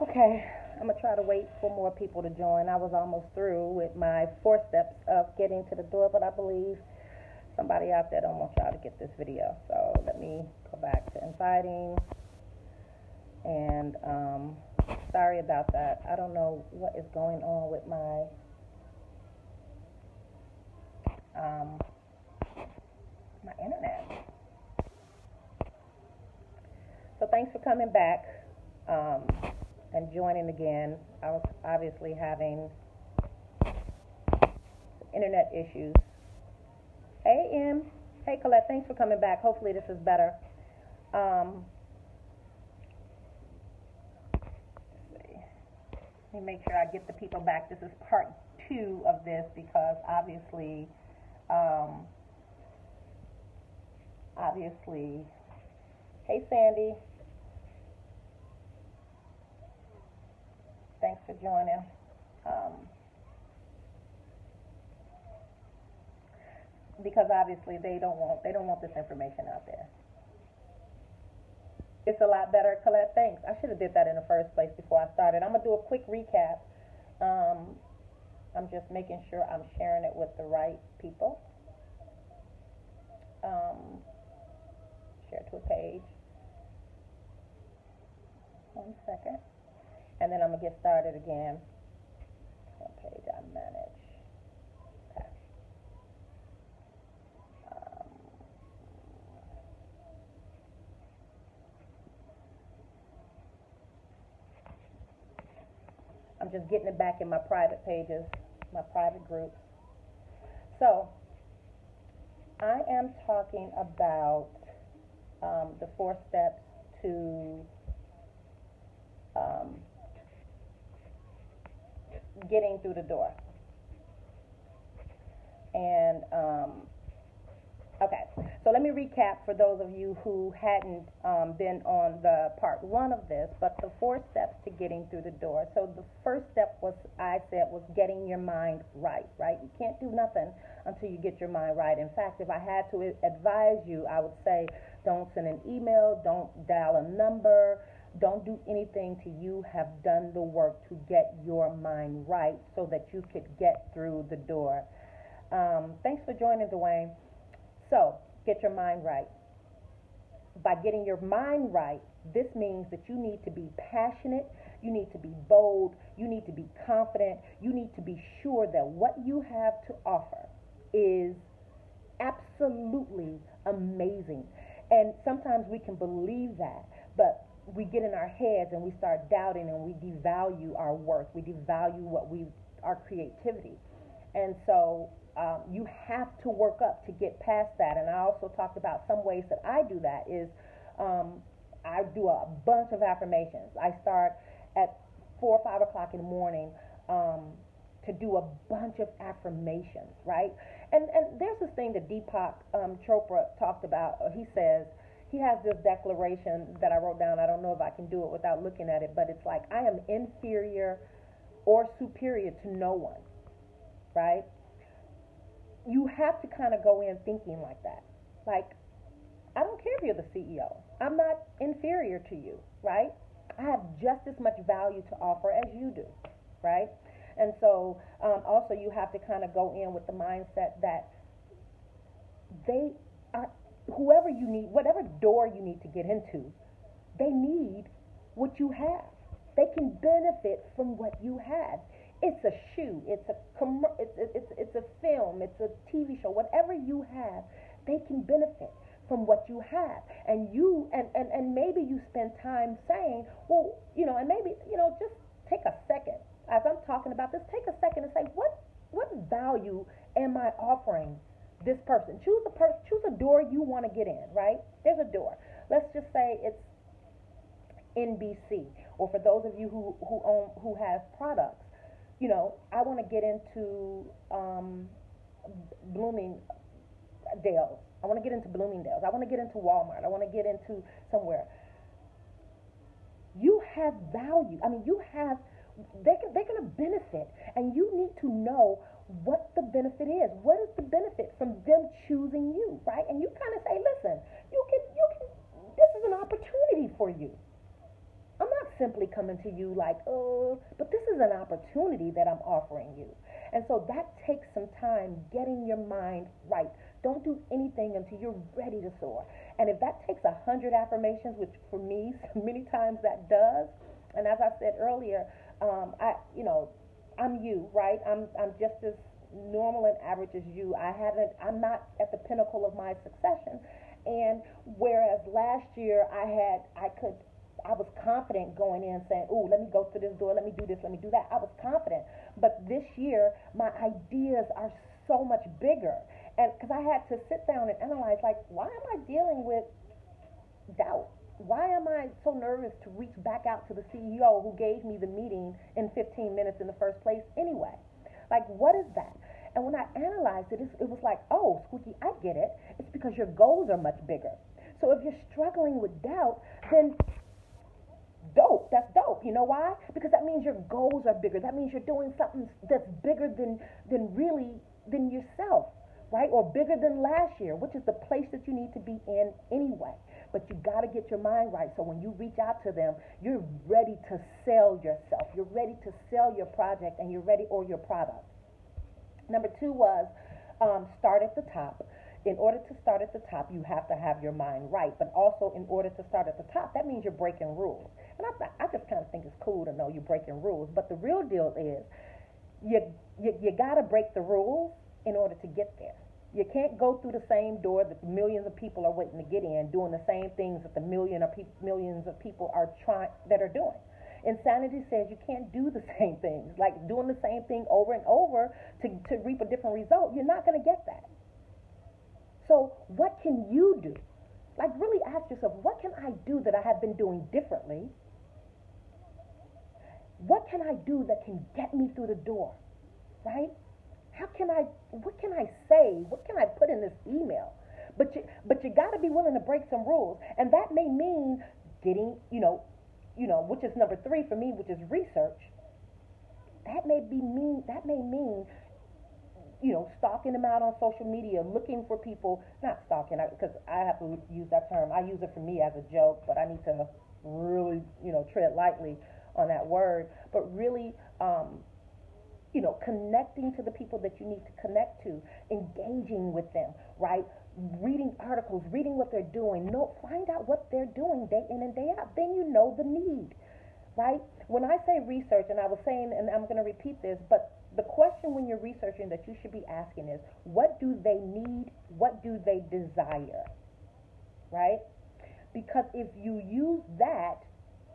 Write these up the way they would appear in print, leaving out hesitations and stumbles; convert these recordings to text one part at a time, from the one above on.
Okay, I'm gonna try to wait for more people to join. I was almost through with my 4 steps of getting to the door, but I believe somebody out there don't want y'all to get this video. So let me go back to inviting. And sorry about that. I don't know what is going on with my internet. So thanks for coming back and joining again. I was obviously having internet issues. Hey, Em. Hey, Colette. Thanks for coming back. Hopefully this is better. Let's see. Let me make sure I get the people back. This is part 2 of this because obviously, hey, Sandy. Thanks for joining. Because obviously they don't want this information out there. It's a lot better, Colette. Thanks. I should have did that in the first place before I started. I'm gonna do a quick recap. I'm just making sure I'm sharing it with the right people. Share to a page. 1 second. And then I'm gonna get started again. What page I manage? Okay. I'm just getting it back in my private pages, my private groups. So, I am talking about the 4 steps to getting through the door. And okay, so let me recap for those of you who hadn't been on the part 1 of this, but the 4 steps to getting through the door. So the first step was getting your mind right? You can't do nothing until you get your mind right. In fact, if I had to advise you, I would say don't send an email, don't dial a number, don't do anything till you have done the work to get your mind right so that you could get through the door. Thanks for joining, Dwayne. So, get your mind right. By getting your mind right, this means that you need to be passionate, you need to be bold, you need to be confident, you need to be sure that what you have to offer is absolutely amazing. And sometimes we can believe that, but we get in our heads and we start doubting and we devalue our worth, we devalue our creativity. And so you have to work up to get past that. And I also talked about some ways that I do that is I do a bunch of affirmations. I start at 4 or 5 o'clock in the morning to do a bunch of affirmations, right? And there's this thing that Deepak Chopra talked about. He says, he has this declaration that I wrote down. I don't know if I can do it without looking at it, but it's like, I am inferior or superior to no one, right? You have to kind of go in thinking like that. Like, I don't care if you're the CEO. I'm not inferior to you, right? I have just as much value to offer as you do, right? And so also you have to kind of go in with the mindset that they are, whoever you need, whatever door you need to get into, they need what you have. They can benefit from what you have. It's a shoe, it's a film, it's a TV show, whatever you have, they can benefit from what you have. And you and maybe you spend time saying, well, and maybe, just take a second as I'm talking about this, take a second and say, what value am I offering this person? Choose a door you want to get in, right? There's a door. Let's just say it's NBC, or for those of you who have products, I want to get into Bloomingdale's. I want to get into Bloomingdale's. I want to get into Walmart. I want to get into somewhere. You have value. I mean, they're going to benefit, and you need to know what the benefit is. What is the benefit from them choosing you, right? And you kind of say, listen, you can. This is an opportunity for you. I'm not simply coming to you like, oh, but this is an opportunity that I'm offering you. And so that takes some time getting your mind right. Don't do anything until you're ready to soar. And if that takes 100 affirmations, which for me, many times that does, and as I said earlier, I'm you, right? I'm just as normal and average as you. I'm not at the pinnacle of my succession. And whereas last year I was confident going in saying, "Ooh, let me go through this door, let me do this, let me do that." I was confident. But this year, my ideas are so much bigger. And because I had to sit down and analyze, like, why am I dealing with doubt? Why am I so nervous to reach back out to the CEO who gave me the meeting in 15 minutes in the first place anyway? Like, what is that? And when I analyzed it, it was like, oh, Squeaky, I get it. It's because your goals are much bigger. So if you're struggling with doubt, then dope. That's dope. You know why? Because that means your goals are bigger. That means you're doing something that's bigger than yourself, right? Or bigger than last year, which is the place that you need to be in anyway. But you got to get your mind right. So when you reach out to them, you're ready to sell yourself. You're ready to sell your project, and you're ready, or your product. Number 2 was start at the top. In order to start at the top, you have to have your mind right. But also, in order to start at the top, that means you're breaking rules. And I just kind of think it's cool to know you're breaking rules. But the real deal is you got to break the rules in order to get there. You can't go through the same door that millions of people are waiting to get in, doing the same things that the millions of people are doing. Insanity says you can't do the same things, like doing the same thing over and over to reap a different result. You're not going to get that. So what can you do? Like, really ask yourself, what can I do that I have been doing differently? What can I do that can get me through the door, right? What can I say? What can I put in this email? But you got to be willing to break some rules. And that may mean getting, which is number 3 for me, which is research. That may mean, stalking them out on social media, looking for people, not stalking, because I have to use that term. I use it for me as a joke, but I need to really, tread lightly on that word. But really, connecting to the people that you need to connect to, engaging with them, right? Reading articles, reading what they're doing. Find out what they're doing day in and day out. Then you know the need, right? When I say research, and I was saying, and I'm going to repeat this, but the question when you're researching that you should be asking is, what do they need? What do they desire? Right? Because if you use that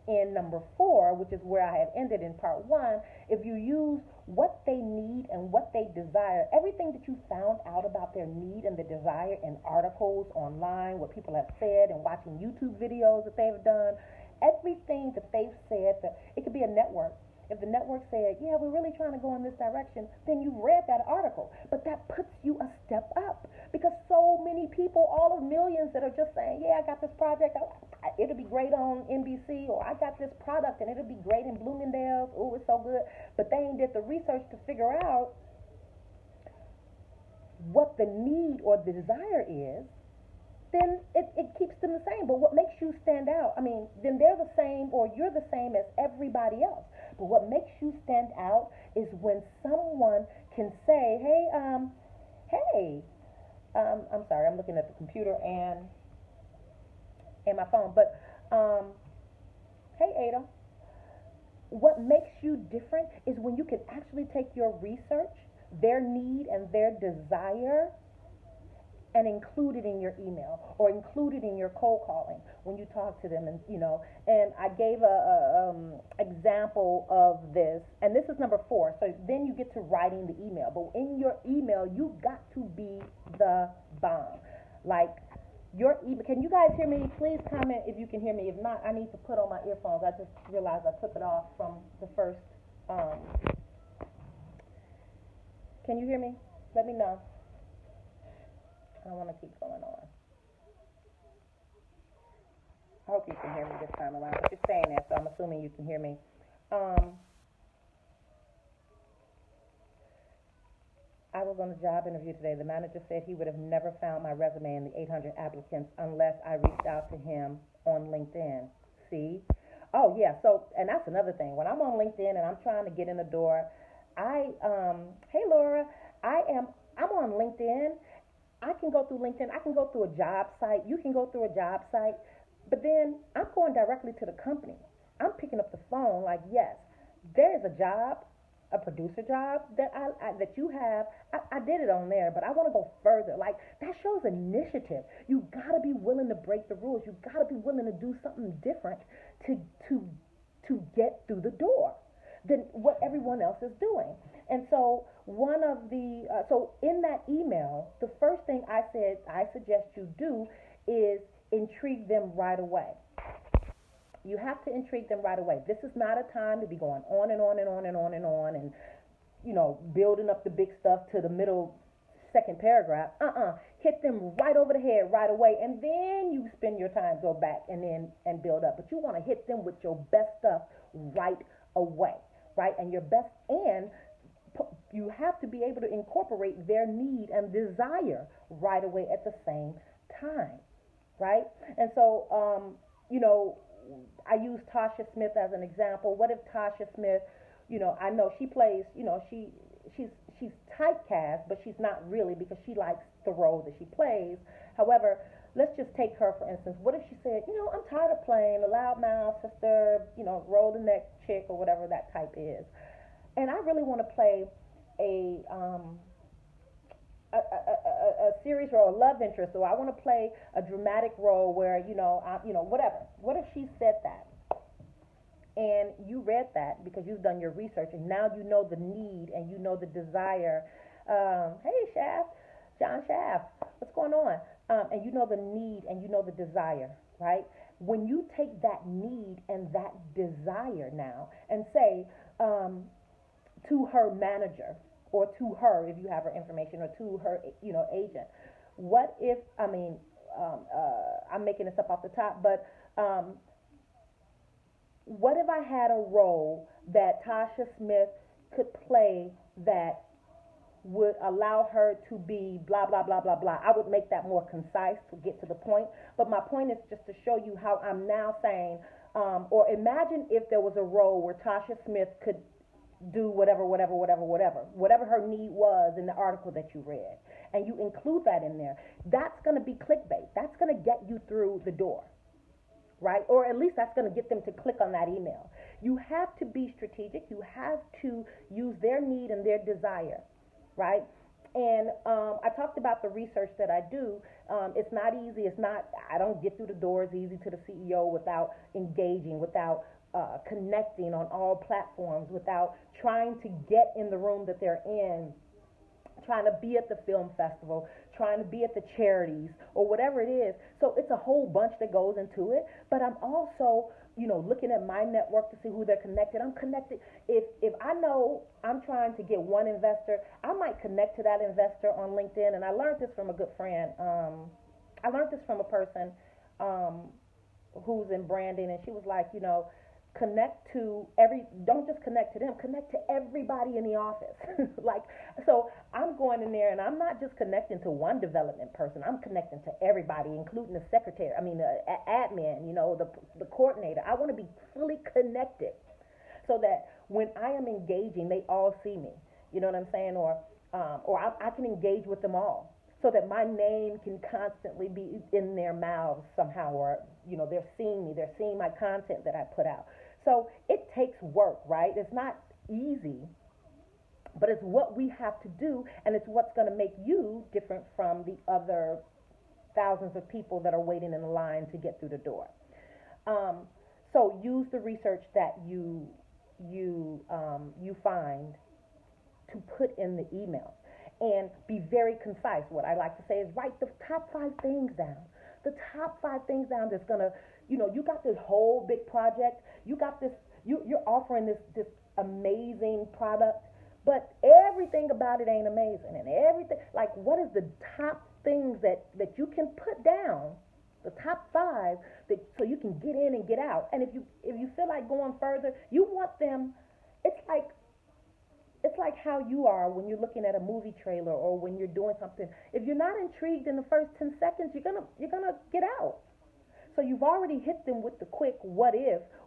in number 4, which is where I had ended in part 1, if you use what they need and what they desire, everything that you found out about their need and the desire in articles online, what people have said, and watching YouTube videos that they've done, everything that they've said, it could be a network. If the network said, yeah, we're really trying to go in this direction, then you've read that article. But that puts you a step up, because so many people, all of millions that are just saying, yeah, I got this project, it'll be great on NBC, or I got this product and it'll be great in Bloomingdale's, oh, it's so good. But they ain't did the research to figure out what the need or the desire is. Then it keeps them the same. But what makes you stand out, then they're the same, or you're the same as everybody else. But what makes you stand out is when someone can say, I'm sorry, I'm looking at the computer and my phone, but, hey, Ada, what makes you different is when you can actually take your research, their need and their desire, and include it in your email, or include it in your cold calling when you talk to them. And I gave a example of this, and this is number 4. So then you get to writing the email, but in your email you got to be the bomb. Like, your email. Can you guys hear me? Please comment if you can hear me. If not, I need to put on my earphones. I just realized I took it off from the first. Can you hear me? Let me know. I don't want to keep going on. I hope you can hear me this time around. But you're saying that, so I'm assuming you can hear me. I was on a job interview today. The manager said he would have never found my resume in the 800 applicants unless I reached out to him on LinkedIn. See? Oh yeah. So, and that's another thing. When I'm on LinkedIn and I'm trying to get in the door, hey Laura, I am, I'm on LinkedIn. I can go through LinkedIn. I can go through a job site. You can go through a job site. But then I'm going directly to the company. I'm picking up the phone like, yes, there is a job, a producer job that that you have. I did it on there, but I want to go further. Like that shows initiative. You gotta be willing to break the rules. You gotta be willing to do something different to to get through the door than what everyone else is doing. And so one of the so in that email, the first thing I said I suggest you do is intrigue them right away. You have to intrigue them right away. This is not a time to be going on and on and on and on and on and building up the big stuff to the middle second paragraph. Hit them right over the head right away, and then you spend your time go back and then and build up. But you want to hit them with your best stuff right away, right? And your best, and you have to be able to incorporate their need and desire right away at the same time, right? And so, I use Tasha Smith as an example. What if Tasha Smith, I know she plays, she's typecast, but she's not really because she likes the role that she plays. However, let's just take her for instance. What if she said, I'm tired of playing the loudmouth sister, roll the neck chick or whatever that type is, and I really want to play a a series or a love interest, or I want to play a dramatic role where whatever. What if she said that, and you read that because you've done your research, and now you know the need and you know the desire. Hey, Shaft, John Shaft, what's going on? And you know the need and you know the desire, right? When you take that need and that desire now and say to her manager, or to her if you have her information, or to her agent, what if I'm making this up off the top, but what if I had a role that Tasha Smith could play that would allow her to be blah blah blah blah blah. I would make that more concise to get to the point, but my point is just to show you how I'm now saying, or imagine if there was a role where Tasha Smith could do whatever her need was in the article that you read, and you include that in there. That's going to be clickbait. That's going to get you through the door, right? Or at least that's going to get them to click on that email. You have to be strategic. You have to use their need and their desire, right? And I talked about the research that I do. It's not easy. I don't get through the doors easy to the CEO without engaging, without connecting on all platforms, without trying to get in the room that they're in, trying to be at the film festival, trying to be at the charities or whatever it is. So it's a whole bunch that goes into it. But I'm also, looking at my network to see who they're connected. I'm connected. If I know I'm trying to get one investor, I might connect to that investor on LinkedIn. And I learned this from a good friend. I learned this from a person who's in branding, and she was like, don't just connect to them, connect to everybody in the office. Like, so I'm going in there and I'm not just connecting to one development person, I'm connecting to everybody, including the secretary, the admin, the coordinator. I want to be fully connected so that when I am engaging, they all see me. You know what I'm saying? Or I can engage with them all, so that my name can constantly be in their mouths somehow, or they're seeing me, they're seeing my content that I put out. So it takes work, right? It's not easy, but it's what we have to do, and it's what's going to make you different from the other thousands of people that are waiting in the line to get through the door. So use the research that you find to put in the email, and be very concise. What I like to say is write the top 5 things down. The top 5 things down that's gonna, you got this whole big project. You got this. You're offering this amazing product, but everything about it ain't amazing, and everything. Like, what is the top things that you can put down? The top 5 that so you can get in and get out. And if you feel like going further, you want them. It's like how you are when you're looking at a movie trailer or when you're doing something. If you're not intrigued in the first 10 seconds, you're gonna get out. So you've already hit them with the quick what if, or